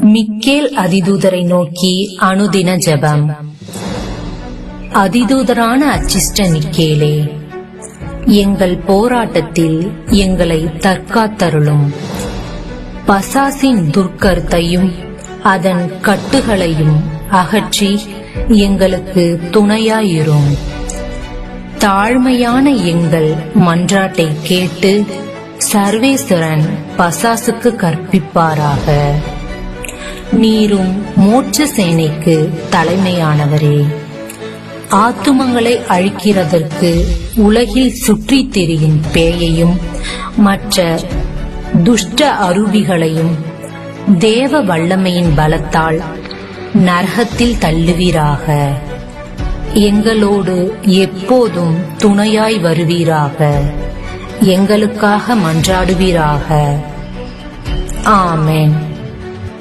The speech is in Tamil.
மிக்கேல் அதிதூதரை நோக்கி அனுதின ஜெபம். அதிதூதரான அச்சிஷ்ட மிக்கேலே, எங்கள் போராட்டத்தில் எங்களை தற்காத்தருளும். பசாசின் துர்க்கர்த்தையும் அதன் கட்டுகளையும் அகற்றி எங்களுக்கு துணையாயிரும். தாழ்மையான எங்கள் மன்றாட்டை கேட்டு சர்வேஸ்வரன் பசாசுக்கு கற்பிப்பாராக. நீரும் மோட்ச சேனைக்கு தலைமையானவரே, ஆத்துமங்களை அழிக்கிறதற்கு உலகில் சுற்றித் திரியும் பேயையும் மற்ற துஷ்ட அருவிகளையும் தேவ வல்லமையின் பலத்தால் நரகத்தில் தள்ளுவீராக. எங்களோடு எப்போதும் துணையாய் வருவீராக. எங்களுக்காக மன்றாடுவீராக. ஆமென்.